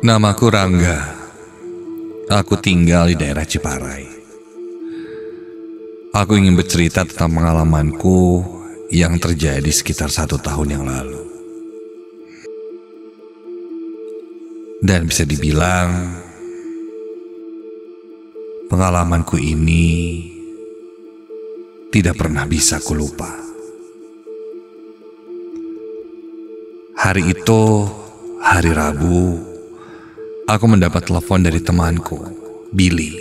Namaku Rangga. Aku tinggal di daerah Ciparai. Aku ingin bercerita tentang pengalamanku yang terjadi sekitar 1 tahun yang lalu. Dan bisa dibilang pengalamanku ini tidak pernah bisa kulupa. Hari itu, hari Rabu, aku mendapat telepon dari temanku, Billy.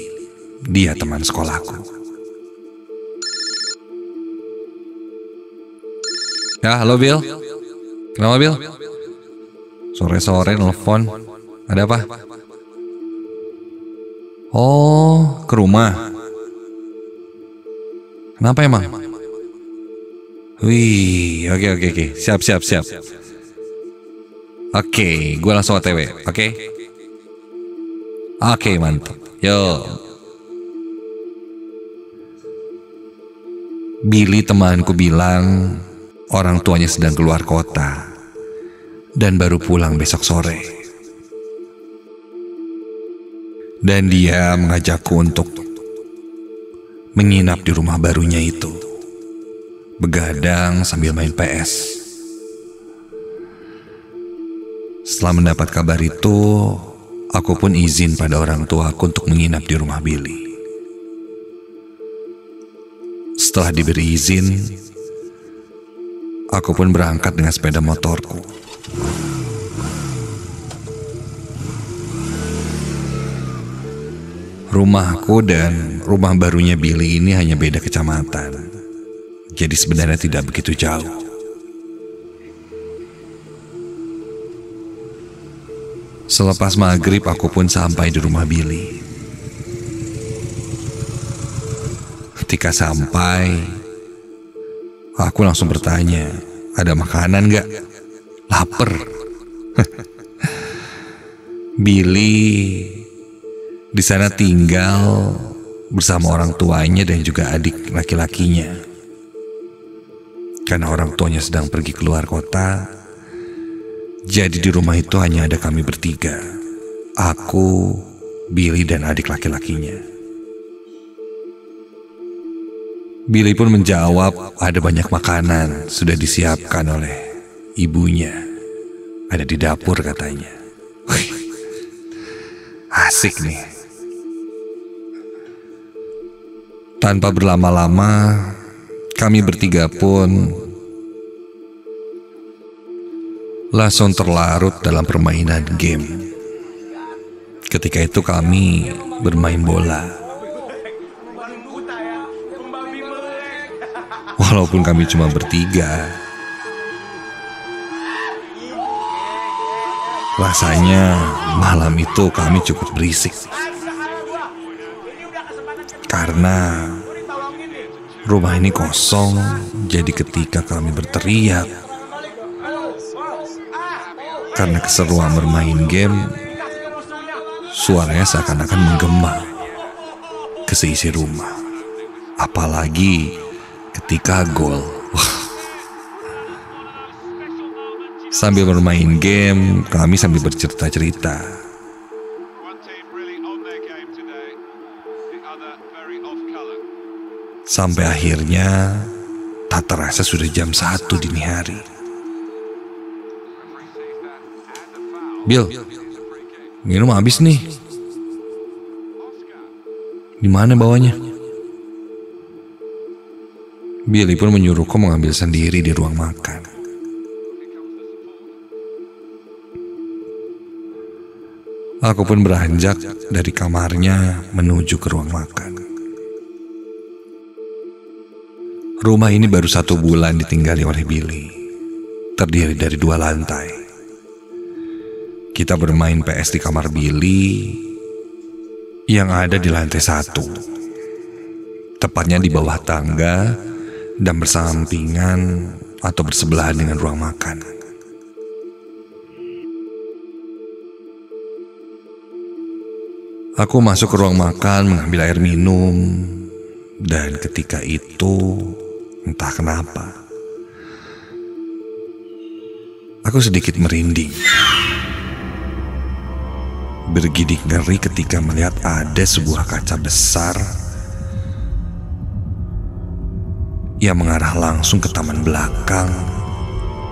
Dia teman sekolahku. Ya, halo Bill. Kenapa Bill? Sore-sore nelfon. Ada apa? Oh, ke rumah. Kenapa emang? Wih, oke. Siap. Oke, gue langsung OTW, oke? Oke, mantap. Yo. Billy temanku bilang orang tuanya sedang keluar kota dan baru pulang besok sore. Dan dia mengajakku untuk menginap di rumah barunya itu, begadang sambil main PS. Setelah mendapat kabar itu, aku pun izin pada orang tuaku untuk menginap di rumah Billy. Setelah diberi izin, aku pun berangkat dengan sepeda motorku. Rumahku dan rumah barunya Billy ini hanya beda kecamatan. Jadi sebenarnya tidak begitu jauh. Selepas maghrib aku pun sampai di rumah Billy. Ketika sampai, aku langsung bertanya, ada makanan gak? Laper. Billy di sana tinggal bersama orang tuanya dan juga adik laki-lakinya. Karena orang tuanya sedang pergi keluar kota, jadi di rumah itu hanya ada kami bertiga. Aku, Billy, dan adik laki-lakinya. Billy pun menjawab ada banyak makanan sudah disiapkan oleh ibunya. Ada di dapur katanya. Wih, asik nih. Tanpa berlama-lama, kami bertiga pun langsung terlarut dalam permainan game. Ketika itu kami bermain bola. Walaupun kami cuma bertiga, rasanya malam itu kami cukup berisik. Karena rumah ini kosong, jadi ketika kami berteriak karena keseruan bermain game, suaranya seakan-akan menggema ke seisi rumah. Apalagi ketika gol. Sambil bermain game, kami sambil bercerita-cerita. Sampai akhirnya tak terasa sudah jam 1 dini hari. Bill, minum habis nih. Di mana bawanya? Billy pun menyuruhku mengambil sendiri di ruang makan. Aku pun beranjak dari kamarnya menuju ke ruang makan. Rumah ini baru 1 bulan ditinggali oleh Billy. Terdiri dari 2 lantai. Kita bermain PS di kamar Billy yang ada di lantai 1. Tepatnya di bawah tangga dan bersampingan atau bersebelahan dengan ruang makan. Aku masuk ke ruang makan mengambil air minum, dan ketika itu entah kenapa aku sedikit merinding. bergidik ngeri ketika melihat ada sebuah kaca besar yang mengarah langsung ke taman belakang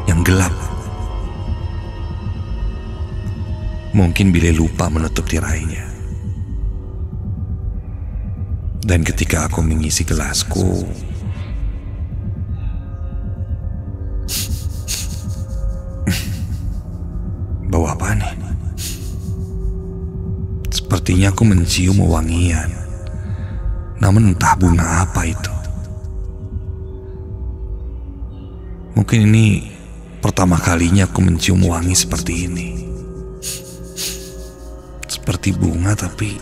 yang gelap. Mungkin Billy lupa menutup tirainya. Dan ketika aku mengisi gelasku, bau apa nih? Sepertinya aku mencium wangian, namun entah bunga apa itu. Mungkin ini pertama kalinya aku mencium wangi seperti ini. Seperti bunga, tapi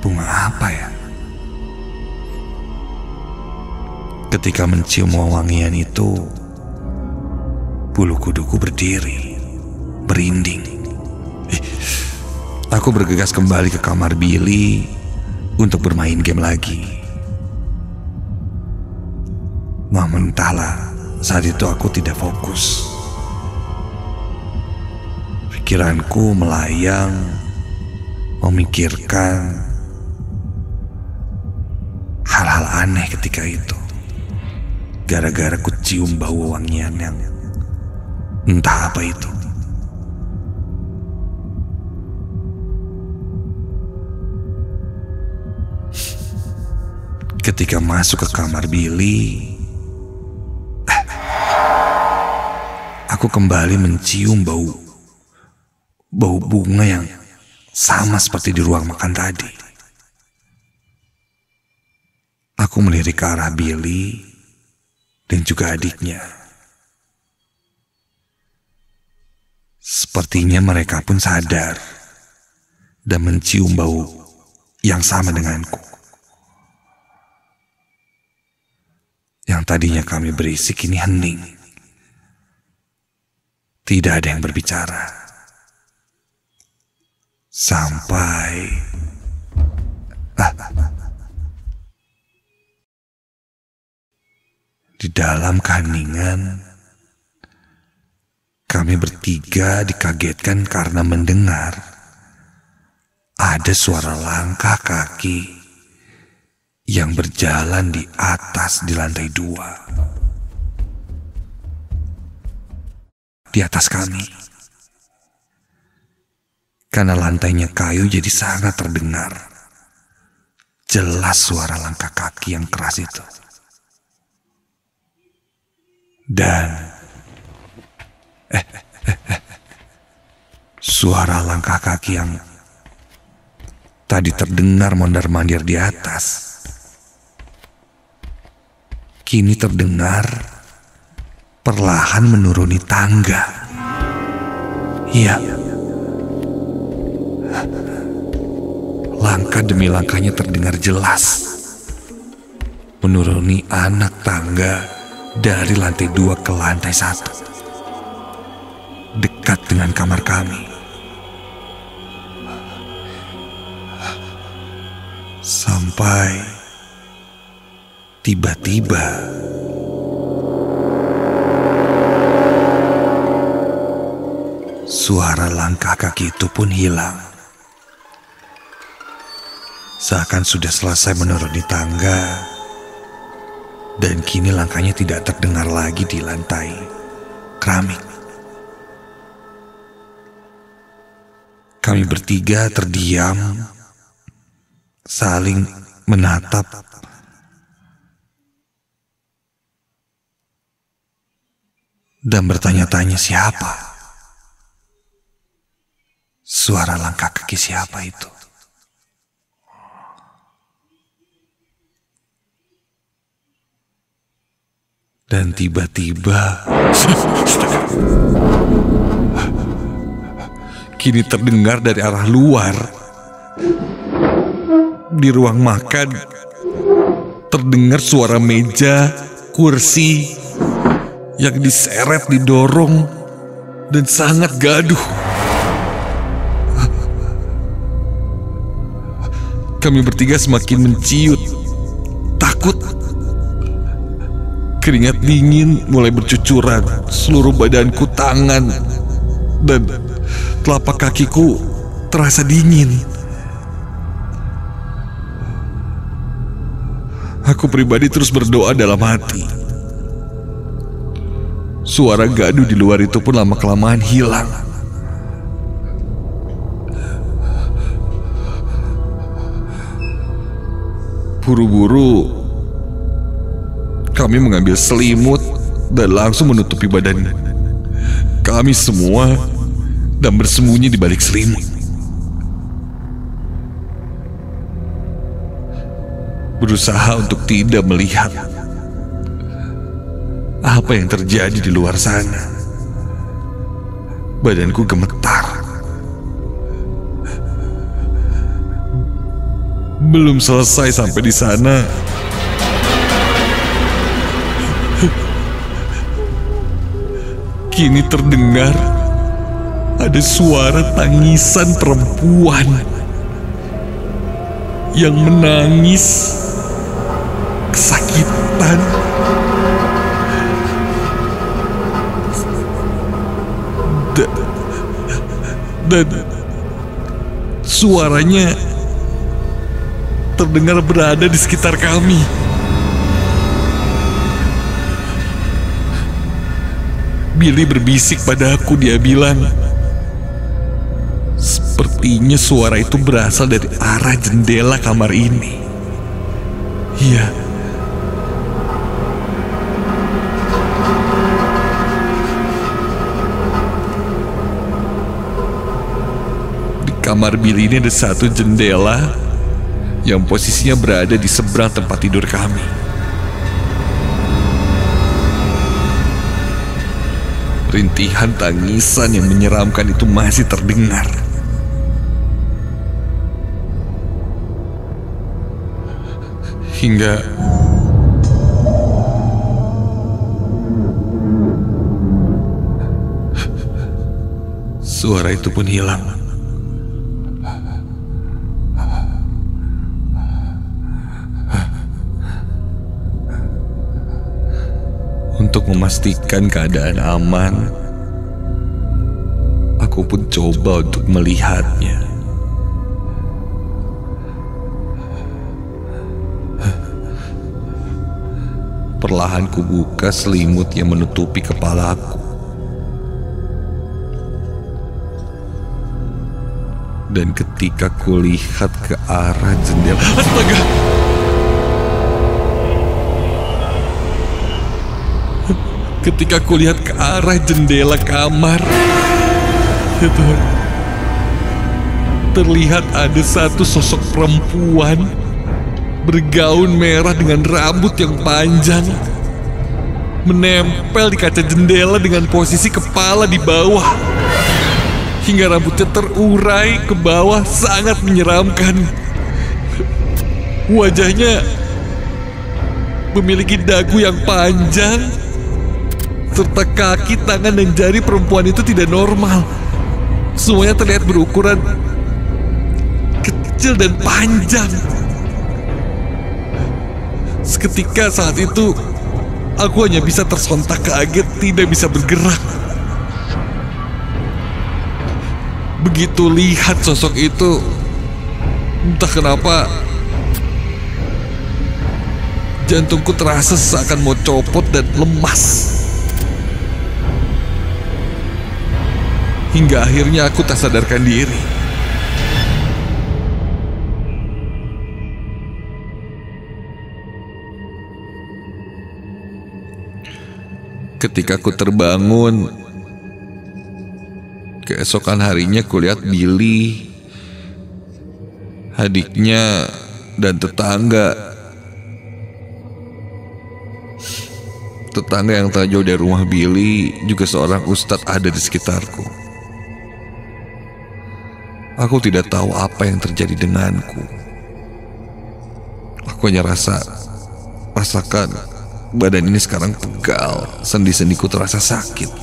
bunga apa ya? Ketika mencium wangian itu, bulu kuduku berdiri, berinding. Aku bergegas kembali ke kamar Billy untuk bermain game lagi. Namun entahlah, saat itu aku tidak fokus. Pikiranku melayang, memikirkan hal-hal aneh ketika itu. Gara-gara ku cium bau wangian yang entah apa itu. Ketika masuk ke kamar Billy, aku kembali mencium bau bunga yang sama seperti di ruang makan tadi. Aku melirik ke arah Billy dan juga adiknya. Sepertinya mereka pun sadar dan mencium bau yang sama denganku. Yang tadinya kami berisik ini hening. Tidak ada yang berbicara. Sampai di dalam keheningan, kami bertiga dikagetkan karena mendengar ada suara langkah kaki yang berjalan di atas di lantai 2. Di atas kami. Karena lantainya kayu jadi sangat terdengar jelas suara langkah kaki yang keras itu. Dan suara langkah kaki yang tadi terdengar mondar-mandir di atas kini terdengar perlahan menuruni tangga. Iya, langkah demi langkahnya terdengar jelas menuruni anak tangga dari lantai 2 ke lantai 1, dekat dengan kamar kami. Sampai tiba-tiba suara langkah kaki itu pun hilang. Seakan sudah selesai menuruni tangga, dan kini langkahnya tidak terdengar lagi di lantai keramik. Kami bertiga terdiam, saling menatap. Dan bertanya-tanya siapa? Suara langkah kaki siapa itu? Dan tiba-tiba kini terdengar dari arah luar. Di ruang makan terdengar suara meja, kursi yang diseret, didorong, dan sangat gaduh. Kami bertiga semakin menciut, takut. Keringat dingin mulai bercucuran, seluruh badanku, tangan, dan telapak kakiku terasa dingin. Aku pribadi terus berdoa dalam hati. Suara gaduh di luar itu pun lama-kelamaan hilang. Buru-buru kami mengambil selimut dan langsung menutupi badan kami semua dan bersembunyi di balik selimut. Berusaha untuk tidak melihat apa yang terjadi di luar sana. Badanku gemetar. Belum selesai sampai di sana, kini terdengar ada suara tangisan perempuan yang menangis kesakitan. Dan suaranya terdengar berada di sekitar kami. Billy berbisik padaku, dia bilang, sepertinya suara itu berasal dari arah jendela kamar ini. Iya. Di kamar Billy ini ada satu jendela yang posisinya berada di seberang tempat tidur kami. Rintihan tangisan yang menyeramkan itu masih terdengar. Hingga suara itu pun hilang. Untuk memastikan keadaan aman, aku pun coba untuk melihatnya. Perlahan ku buka selimut yang menutupi kepalaku. Dan ketika ku lihat ke arah jendela, astaga! Ketika ku lihat ke arah jendela kamar, terlihat ada satu sosok perempuan bergaun merah dengan rambut yang panjang, menempel di kaca jendela dengan posisi kepala di bawah, hingga rambutnya terurai ke bawah, sangat menyeramkan. Wajahnya memiliki dagu yang panjang, serta kaki, tangan, dan jari perempuan itu tidak normal. Semuanya terlihat berukuran kecil dan panjang. Seketika saat itu, aku hanya bisa tersontak kaget, tidak bisa bergerak. Begitu lihat sosok itu, entah kenapa jantungku terasa seakan mau copot dan lemas. Hingga akhirnya aku tak sadarkan diri. Ketika aku terbangun, keesokan harinya kulihat Billy, adiknya, dan tetangga yang tak jauh dari rumah Billy, juga seorang ustadz ada di sekitarku. Aku tidak tahu apa yang terjadi denganku. Aku hanya rasakan badan ini sekarang pegal, sendi-sendiku terasa sakit.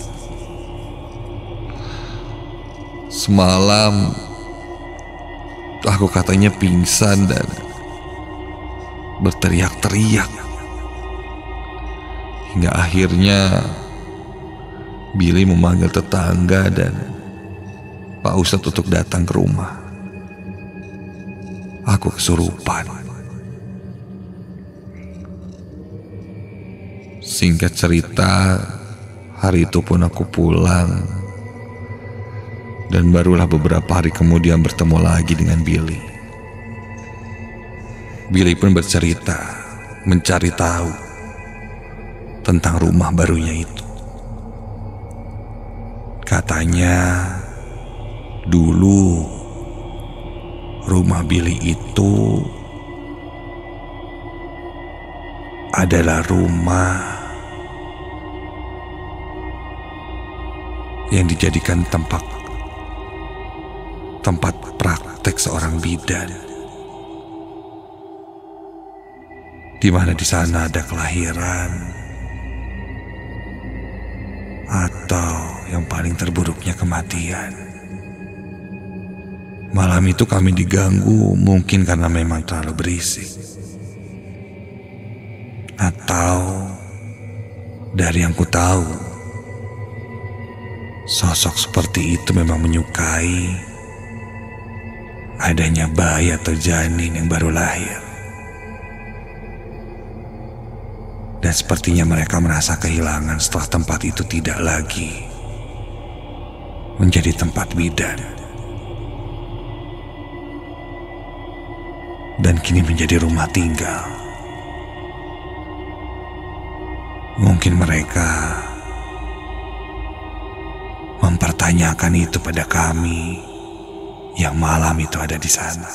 Semalam aku katanya pingsan dan berteriak-teriak. Hingga akhirnya Billy memanggil tetangga dan Pak Ustadz untuk datang ke rumah. Aku kesurupan. Singkat cerita, hari itu pun aku pulang. Dan barulah beberapa hari kemudian bertemu lagi dengan Billy. Billy pun bercerita, mencari tahu tentang rumah barunya itu. Katanya, dulu rumah Billy itu adalah rumah yang dijadikan tempat praktek seorang bidan, di mana di sana ada kelahiran atau yang paling terburuknya kematian. Malam itu kami diganggu, mungkin karena memang terlalu berisik, atau dari yang ku tahu, sosok seperti itu memang menyukai adanya bayi atau janin yang baru lahir. Dan sepertinya mereka merasa kehilangan setelah tempat itu tidak lagi menjadi tempat bidan, dan kini menjadi rumah tinggal. Mungkin mereka mempertanyakan itu pada kami yang malam itu ada di sana.